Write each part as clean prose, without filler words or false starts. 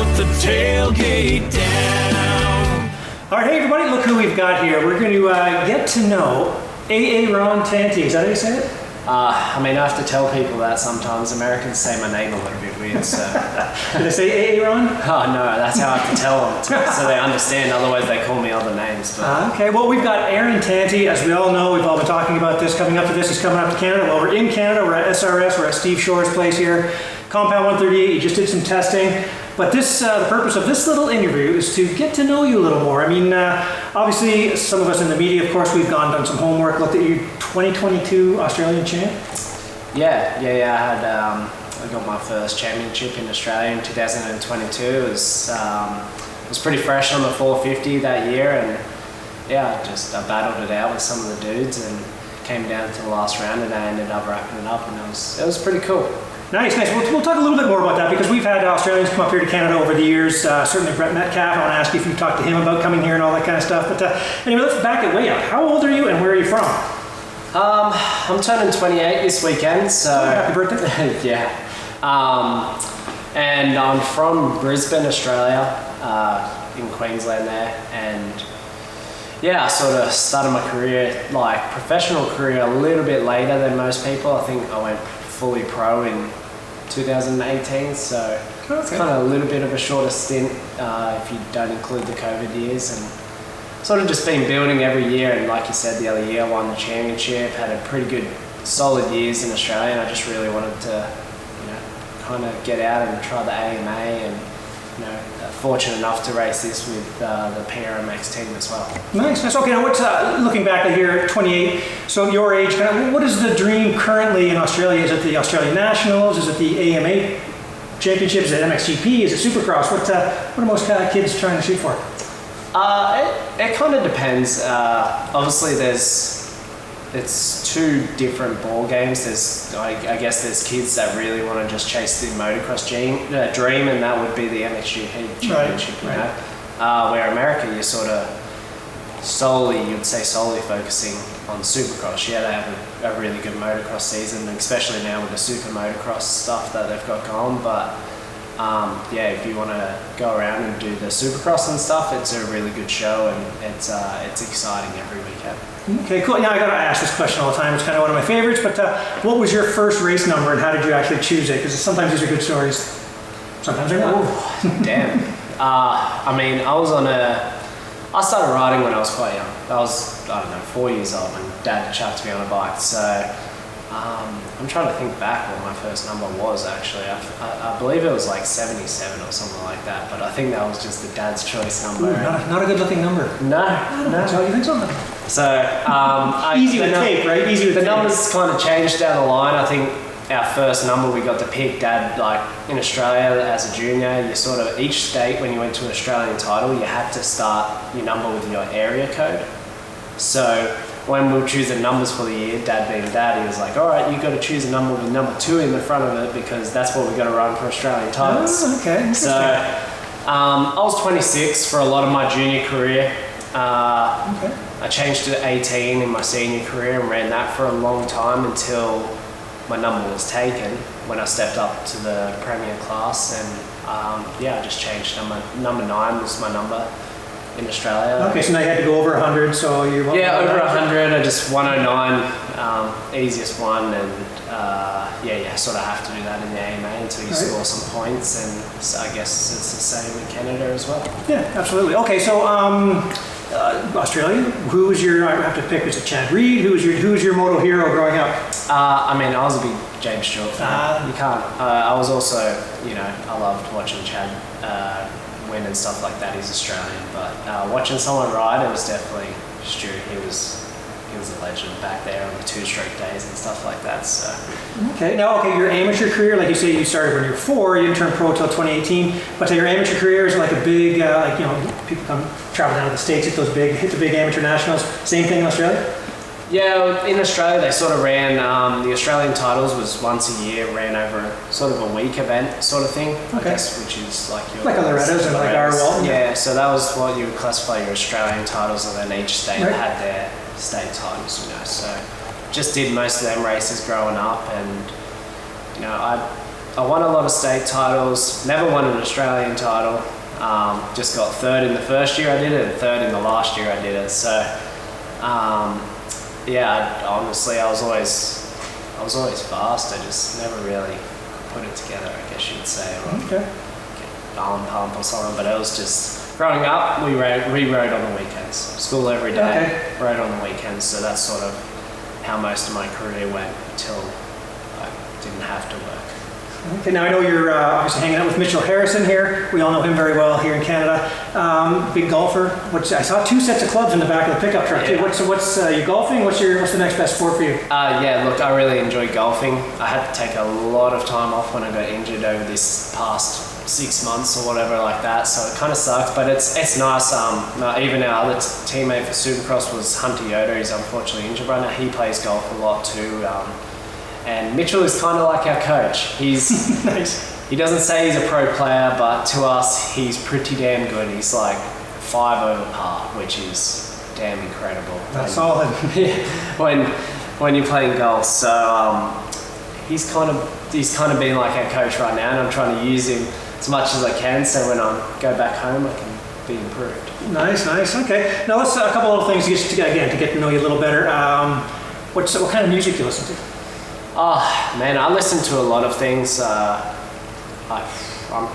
put the tailgate down. All right, hey everybody, look who we've got here. We're going to get to know Aaron Tanti. Is that how you say it? I mean, I have to tell people that sometimes. Americans say my name a little bit weird, so... Did they say Aaron? Oh, no, that's how I have to tell them, so they understand. Otherwise, they call me other names. But... Okay, well, we've got Aaron Tanti. As we all know, we've all been talking about this. Coming up to this, he's coming up to Canada. Well, we're in Canada. We're at SRS. We're at Steve Shore's place here. Compound 138. He just did some testing. But this, the purpose of this little interview is to get to know you a little more. I mean, obviously, some of us in the media, of course, we've done some homework, looked at you 2022 Australian champ. Yeah. I got my first championship in Australia in 2022. It was pretty fresh on the 450 that year, and yeah, I battled it out with some of the dudes and came down to the last round, and I ended up wrapping it up, and it was pretty cool. Nice. We'll talk a little bit more about that because we've had Australians come up here to Canada over the years. Certainly Brett Metcalf. I want to ask you if you've talked to him about coming here and all that kind of stuff. But anyway, let's back it way up. How old are you and where are you from? I'm turning 28 this weekend, so... Happy birthday. Yeah. And I'm from Brisbane, Australia, in Queensland there. And yeah, I sort of started my career, like professional career, a little bit later than most people. I think I went fully pro in 2018, so it's kind of a little bit of a shorter stint if you don't include the COVID years, and sort of just been building every year. And like you said, the other year I won the championship, had a pretty good solid years in Australia, and I just really wanted to, kind of get out and try the AMA, and fortunate enough to race this with the PRMX team as well. Nice. Okay, now what's looking back at here, 28, so your age, what is the dream currently in Australia? Is it the Australian Nationals? Is it the AMA Championships? Is it MXGP? Is it Supercross? What are most kids trying to shoot for? It kind of depends. Obviously it's two different ball games. I guess there's kids that really want to just chase the motocross dream, and that would be the MXGP championship. Right. Where America, you're sort of solely focusing on Supercross. Yeah, they have a really good motocross season, especially now with the super motocross stuff that they've got going. But if you want to go around and do the Supercross and stuff, it's a really good show, and it's exciting every weekend. Okay, cool. Yeah, I got to ask this question all the time. It's kind of one of my favorites, but what was your first race number and how did you actually choose it? Because sometimes these are good stories, sometimes they're not. Damn. I mean, I started riding when I was quite young. I was, 4 years old when Dad chucked me on a bike. So I'm trying to think back what my first number was actually. I believe it was like 77 or something like that, but I think that was just the Dad's choice number. Ooh, not a good looking number. No. You think so? So easy with tape, right? Easy with the tape. Numbers kind of changed down the line. I think our first number we got to pick, Dad, like in Australia as a junior, you sort of, each state when you went to an Australian title, you had to start your number with your area code. So when we were choosing numbers for the year, Dad being Dad, he was like, all right, you've got to choose a number with number 2 in the front of it because that's what we're going to run for Australian titles. Oh, okay. So I was 26 for a lot of my junior career. I changed to 18 in my senior career and ran that for a long time until my number was taken when I stepped up to the Premier class, and I just changed. Number 9 was my number in Australia. Okay, so now you had to go over 100, so you... Yeah, over 100, I just 109, easiest one, and sort of have to do that in the AMA until you score some points, and so I guess it's the same in Canada as well. Yeah, absolutely. Okay, so Australia, who was your, I have to pick, was it Chad Reed? Who was your moto hero growing up? I was a big James Stewart fan. You can't. I was also, I loved watching Chad win and stuff like that. He's Australian, but watching someone ride, it was definitely Stewart. He was a legend back there on the 2 straight days and stuff like that. So. Okay, your amateur career, like you say, you started when you were 4, you didn't turn pro until 2018, but your amateur career is like a big, people come travel down to the States, hit the big amateur nationals. Same thing in Australia? Yeah, in Australia they sort of ran, the Australian titles was once a year, ran over sort of a week event sort of thing, I guess, which is like your... Like Loretta's and like our Walton. Yeah, so that was what you would classify your Australian titles, and then each state had their state titles, so just did most of them races growing up, and I I won a lot of state titles, never won an Australian title. Just got third in the first year I did it and third in the last year I did it. So honestly, I was always fast. I just never really put it together, I guess you'd say, or Okay. arm pump or something. But it was just growing up. We rode on the weekends. School every day, rode on the weekends. So that's sort of how most of my career went until I didn't have to work. Okay, now I know you're obviously hanging out with Mitchell Harrison here. We all know him very well here in Canada. Big golfer. I saw 2 sets of clubs in the back of the pickup truck too. Yeah. What's you golfing? What's the next best sport for you? Look, I really enjoy golfing. I had to take a lot of time off when I got injured over this past 6 months or whatever like that, so it kind of sucks, but it's nice. Even our other teammate for Supercross was Hunter Yoder. He's unfortunately injured right now. He plays golf a lot too. And Mitchell is kind of like our coach. He's Nice. He doesn't say he's a pro player, but to us, he's pretty damn good. He's like 5 over par, which is damn incredible. That's solid. when you're playing golf. So he's kind of being like our coach right now, and I'm trying to use him as much as I can. So when I go back home, I can be improved. Nice. Okay. Now let's a couple little things to get to know you a little better. What kind of music do you listen to? Oh man, I listen to a lot of things. I'm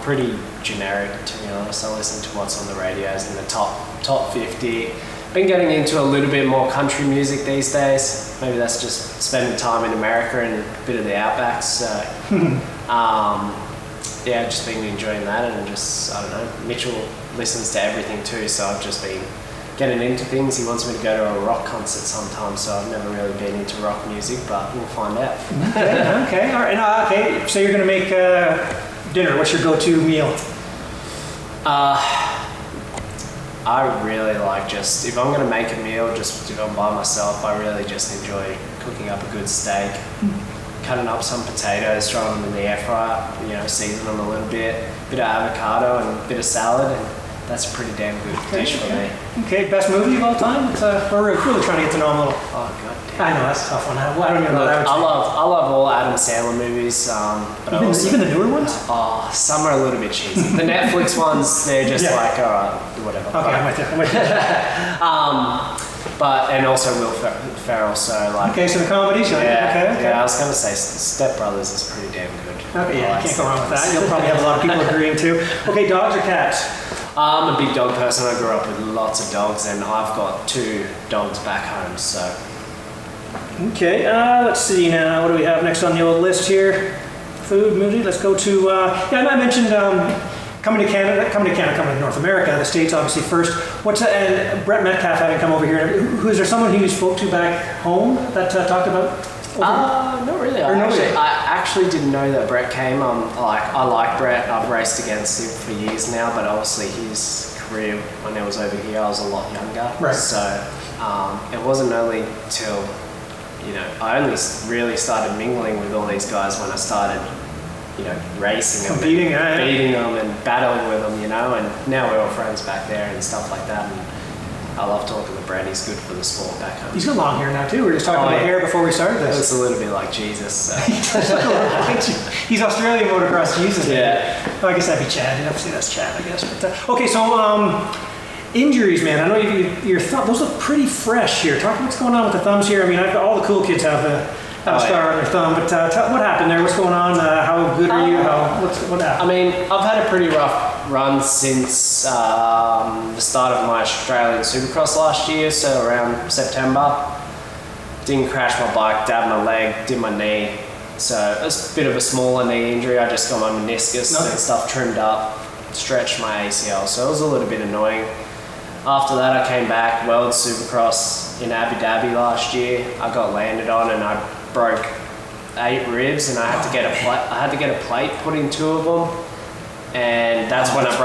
pretty generic, to be honest. I listen to what's on the radios in the top 50. Been getting into a little bit more country music these days. Maybe that's just spending time in America and a bit of the outback. So just been enjoying that, and just, I don't know, Mitchell listens to everything too, so I've just been getting into things. He wants me to go to a rock concert sometime, so I've never really been into rock music, but we'll find out. Okay, all right. Okay, so you're going to make dinner. What's your go-to meal? I really like if I'm going to make a meal, just if I'm by myself, I really just enjoy cooking up a good steak, cutting up some potatoes, throwing them in the air fryer, season them a little bit of avocado and a bit of salad, and that's a pretty damn good dish for me. Okay, best movie of all time? We're really trying to get to know him a little. Oh, god damn. I know, that's a tough one. I don't even know Look, that. I love all Adam Sandler movies, but Even the newer ones? Some are a little bit cheesy. The Netflix ones, they're just like, all right, whatever. Okay, I'm with you. And also Will Ferrell, so like. Okay, so the comedies. Okay. Yeah, I was gonna say Step Brothers is pretty damn good. Okay, yeah, you can't go wrong with that. You'll probably have a lot of people agreeing too. Okay, dogs or cats? I'm a big dog person. I grew up with lots of dogs, and I've got 2 dogs back home, so. Okay, let's see now. What do we have next on the old list here? Food, movie. Let's go to. I mentioned coming to Canada, coming to North America, the States obviously first. And Brett Metcalf having come over here. Is there someone who you spoke to back home that talked about? Not really. I actually didn't know that Brett came. I like Brett. I've raced against him for years now, but obviously his career when I was over here, I was a lot younger. Right. So it wasn't only till I only really started mingling with all these guys when I started, racing them, beating them, and battling with them, and now we're all friends back there and stuff like that. And I love talking to Brett. He's good for the sport back home. He's got long hair now too. We were just talking about hair before we started this. It's a little bit like Jesus. So. He's Australian motocross Jesus. Yeah. I guess that'd be Chad. You'd have to say that's Chad, I guess. But, okay, so injuries, man. I know your thumb. Those look pretty fresh here. Talk about what's going on with the thumbs here. I mean, all the cool kids have a scar on their thumb. But what happened there? What's going on? How good are you? What happened? I mean, I've had a pretty rough run since the start of my Australian Supercross last year, so around September. Didn't crash my bike, dabbed my leg, did my knee. So it's a bit of a smaller knee injury. I just got my meniscus and stuff trimmed up, stretched my ACL, so it was a little bit annoying. After that, I came back, World Supercross in Abu Dhabi last year. I got landed on and I broke 8 ribs, and I had to get a plate put in 2 of them. And that's when I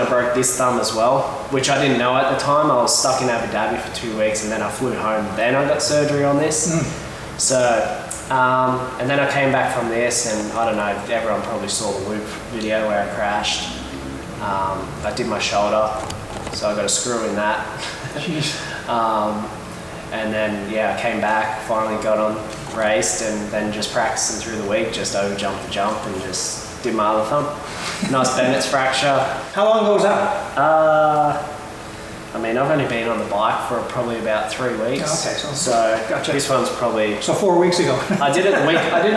broke this thumb as well, which I didn't know at the time. I was stuck in Abu Dhabi for 2 weeks, and then I flew home. Then I got surgery on this. So, and then I came back from this, and I don't know, everyone probably saw the Loop video where I crashed. I did my shoulder, so I got a screw in that. And then, I came back, finally got on raced, and then just practicing through the week, just over jumped the jump and just did my other thumb. Nice Bennett's fracture. How long ago was that? I mean, I've only been on the bike for probably about 3 weeks. Okay, so gotcha. This one's probably. So 4 weeks ago. I did it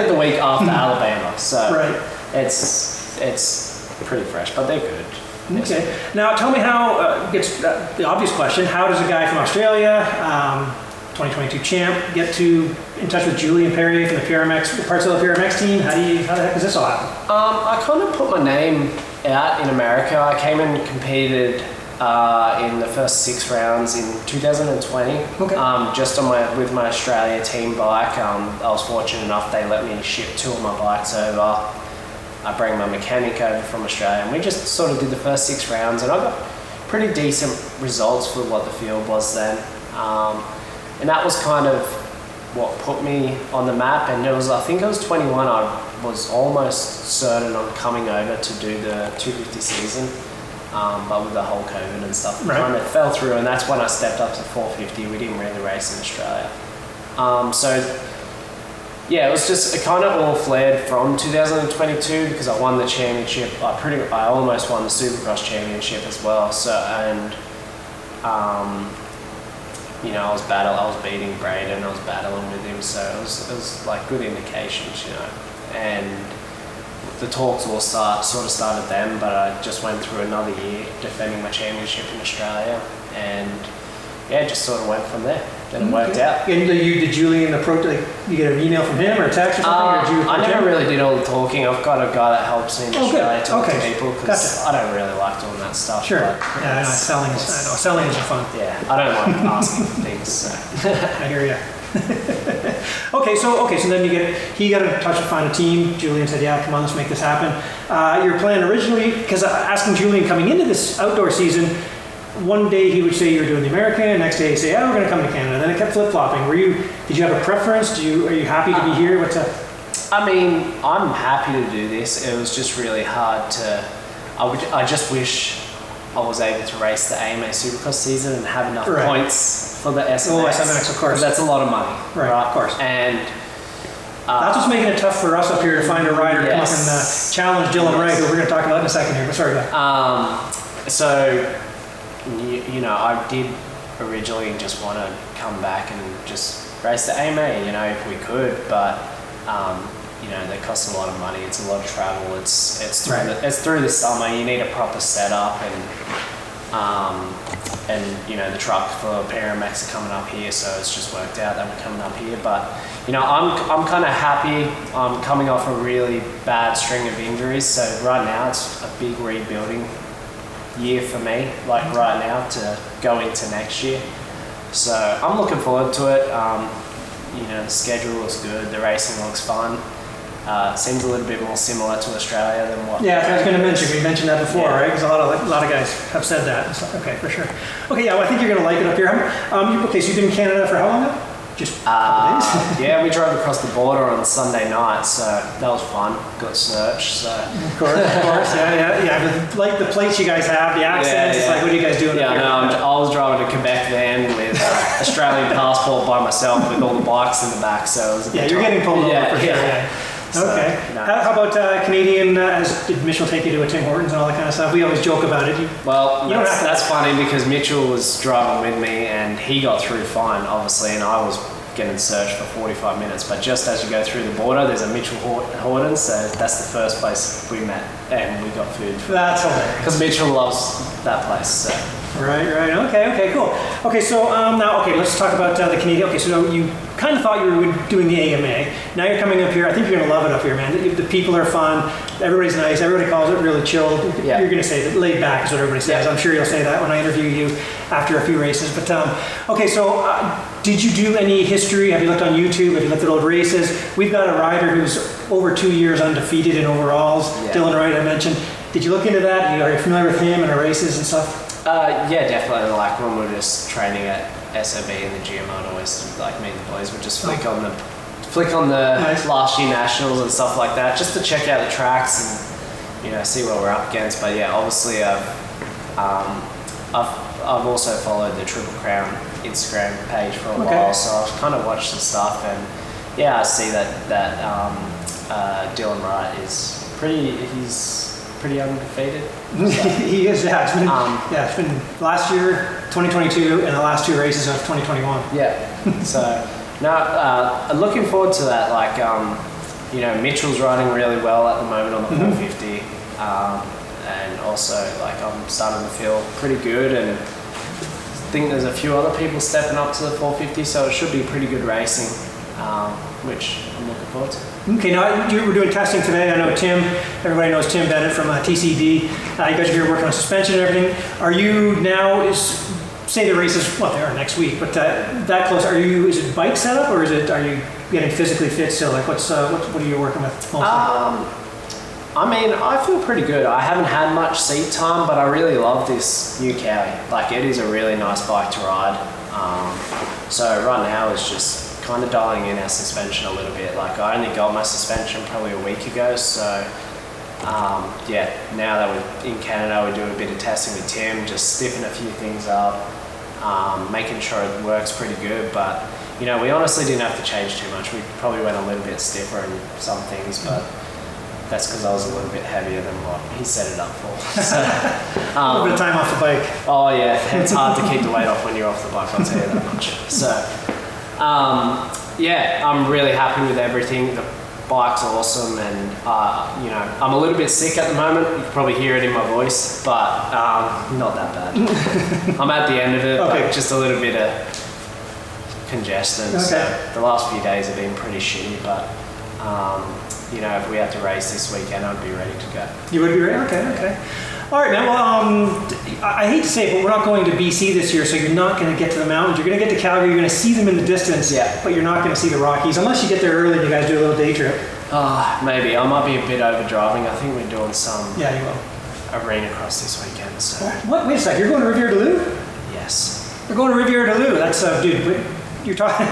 the week after Alabama. So right. It's pretty fresh, but they're good. Okay. Now tell me how gets the obvious question: how does a guy from Australia, 2022 champ, get in touch with Julian Perrier from the Partzilla PRMX team? How the heck does this all happen? I kind of put my name out in America. I came and competed in the first 6 rounds in 2020. Okay. Just with my Australia team bike. I was fortunate enough they let me ship 2 of my bikes over. I bring my mechanic over from Australia, and we just sort of did the first 6 rounds, and I got pretty decent results for what the field was then. And that was kind of what put me on the map. And I think it was 21. I was almost certain on coming over to do the 250 season. But with the whole COVID and stuff, it kind of fell through, and that's when I stepped up to 450. We didn't really race in Australia. It was just, it kind of all flared from 2022 because I won the championship. I almost won the Supercross championship as well. So, and I was beating Braden, I was battling with him, so it was like good indications, and the talks all sort of started then, but I just went through another year defending my championship in Australia, and just sort of went from there. Then it worked out. And did Julian approach, you get an email from him or a text or something? Or did you I never really did all the talking. I've got a guy that helps me in Australia talk to people because I don't really like doing that stuff. Sure. But, I know selling is fun. Yeah, I don't like asking for things. So. I hear you. Okay, so then he got in touch to find a team. Julian said, "Yeah, come on, let's make this happen." Your plan originally, because asking Julian coming into this outdoor season, one day he would say you were doing the American, next day he'd say, "Yeah, we're going to come to Canada." Then it kept flip flopping. Did you have a preference? Are you happy to be here? I mean, I'm happy to do this. It was just really hard to. I just wish I was able to race the AMA Supercross season and have enough points for the SMX. Oh, SMX, of course. That's a lot of money. Right, of course. And that's what's making it tough for us up here to find a rider to come up and challenge Dylan Wright, who we're going to talk about in a second here. But sorry, go ahead. I did originally just want to come back and just race the AMA, if we could, but they cost a lot of money. It's a lot of travel. It's through the summer. You need a proper setup, and the truck for PRMX are coming up here, so it's just worked out that we're coming up here. But I'm kind of happy. I'm coming off a really bad string of injuries, so right now it's a big rebuilding year for me, like right now, to go into next year. So I'm looking forward to it. The schedule looks good, the racing looks fun. Seems a little bit more similar to Australia than what. Yeah, I was going to mention. We mentioned that before, right? Because a lot of guys have said that. So, okay, for sure. Okay, yeah, well, I think you're going to like it up here. So you've been in Canada for how long now? Just a couple days? Yeah, we drove across the border on Sunday night, so that was fun. Got searched, so. Of course, yeah. Like the plates you guys have, the accents. It's like, what are you guys doing up here? I was driving a Quebec van with Australian passport by myself with all the bikes in the back, so it was a bit you're getting pulled over for sure. Yeah. So, okay. How about Canadian? Did Mitchell take you to a Tim Hortons and all that kind of stuff? We always joke about it. That's funny because Mitchell was driving with me and he got through fine, obviously, and I was getting searched for 45 minutes. But just as you go through the border, there's a Mitchell Hortons, so that's the first place we met and we got food. That's hilarious. Because Mitchell loves that place. So. Right. Okay, cool. Okay, so let's talk about the Canadian. Okay, so you kind of thought you were doing the AMA. Now you're coming up here. I think you're going to love it up here, man. The people are fun. Everybody's nice. Everybody calls it really chill. Yeah. You're going to say that laid back is what everybody says. Yeah. I'm sure you'll say that when I interview you after a few races. But did you do any history? Have you looked on YouTube? Have you looked at old races? We've got a rider who's over 2 years undefeated in overalls. Yeah. Dylan Wright, I mentioned. Did you look into that? Are you familiar with him and our races and stuff? Yeah, definitely. Like when we were just training at SOB in the gym, I'd always, like me and the boys would just flick on the last year nationals and stuff like that, just to check out the tracks and see what we're up against. But yeah, obviously I've also followed the Triple Crown Instagram page for a while, so I've kind of watched the stuff, and yeah, I see that Dylan Wright is he's pretty undefeated. So. He is, yeah. It's been last year, 2022, and the last 2 races of 2021. Yeah. So, no, looking forward to that. Like, you know, Mitchell's riding really well at the moment on the 450. And also, like, I'm starting to feel pretty good, and I think there's a few other people stepping up to the 450, so it should be pretty good racing, which I'm looking forward to. Okay, now we're doing testing today. I know Tim, everybody knows Tim Bennett from TCD. You guys are here working on suspension and everything. Are you now, say the race is, well, they are next week, but that close, is it bike setup, or are you getting physically fit still? Like, what are you working with mostly? I mean, I feel pretty good. I haven't had much seat time, but I really love this new Cowie. Like, it is a really nice bike to ride. So right now it's just kind of dialing in our suspension a little bit. Like, I only got my suspension probably a week ago, so yeah, now that we're in Canada, we're doing a bit of testing with Tim, just stiffing a few things up, making sure it works pretty good. But, you know, we honestly didn't have to change too much. We probably went a little bit stiffer in some things, but that's because I was a little bit heavier than what he set it up for. So, a little bit of time off the bike. Oh yeah, it's hard to keep the weight off when you're off the bike, I'll tell you that much. So, yeah, I'm really happy with everything. The bike's awesome, and you know, I'm a little bit sick at the moment. You can probably hear it in my voice, but not that bad. I'm at the end of it, okay. Like just a little bit of congestion. Okay. So the last few days have been pretty shitty, but you know, if we had to race this weekend, I'd be ready to go. You would be ready? Okay. All right, man. Well, I hate to say it, but we're not going to BC this year, so you're not going to get to the mountains. You're going to get to Calgary. You're going to see them in the distance, but you're not going to see the Rockies unless you get there early and you guys do a little day trip. Maybe. I might be a bit overdriving. I think we're doing some arena cross this weekend. So. What? Wait a sec. You're going to Rivière-du-Loup? Yes. We're going to Rivière-du-Loup. That's dude. You're talking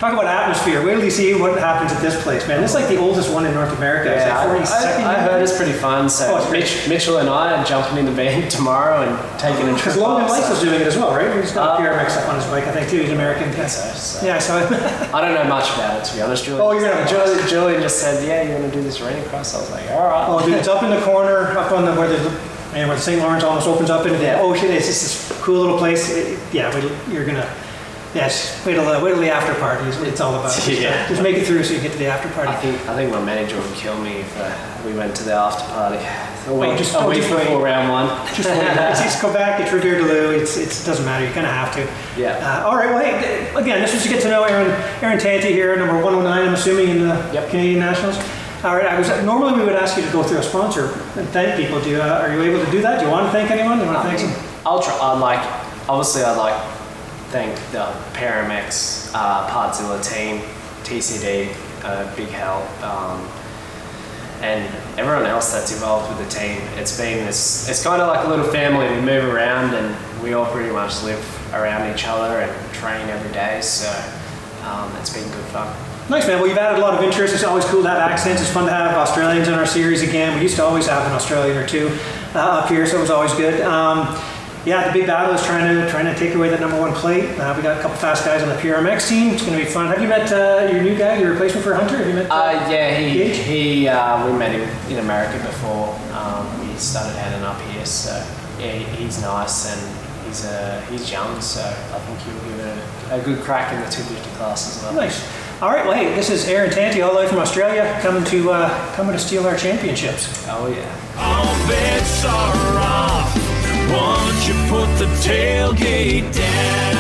about atmosphere. Wait till you see what happens at this place, man. It's like the oldest one in North America. Yeah, it's like I heard it's pretty fun. So Mitchell and I are jumping in the van tomorrow and taking a trip. Because Logan Lights was doing it as well, right? He's got a PRMX up on his bike, I think, too. He's American. So. Yeah, so I don't know much about it, to be honest. Julian just said, yeah, you want to do this arena cross? I was like, all right. Oh, dude, it's up in the corner, up on where the St. Lawrence almost opens up into the ocean. It's just this cool little place. You're gonna. Yes, wait till the after party is what it's all about. Just make it through so you get to the after party. I think my manager would kill me if we went to the after party. A week before round one. Just go back. It's Rivière-du-Loup. It doesn't matter. You kind of have to. Yeah. All right. Well, hey, again, this was to get to know Aaron Tanti here, number 109. I'm assuming in the Canadian Nationals. All right. Normally we would ask you to go through a sponsor and thank people. Are you able to do that? Do you want to thank anyone? Do you want to thank some? I'll try. I'd thank the PRMX, Partzilla team, TCD, big help, and everyone else that's involved with the team. It's kind of like a little family. We move around and we all pretty much live around each other and train every day, so it's been good fun. Nice, man. Well, you've added a lot of interest. It's always cool to have accents. It's fun to have Australians in our series again. We used to always have an Australian or two up here, so it was always good. The big battle is trying to take away that number 1 plate. We got a couple fast guys on the PRMX team. It's going to be fun. Have you met your new guy, your replacement for Hunter? Have you met? We met him in America before. We started heading up here, so he's nice and he's young, so I think he'll give it a good crack in the 250 class as well. Nice. All right. Well, hey, this is Aaron Tanti, all the way from Australia, coming to steal our championships. Oh yeah. All bets are off once you put the tailgate down.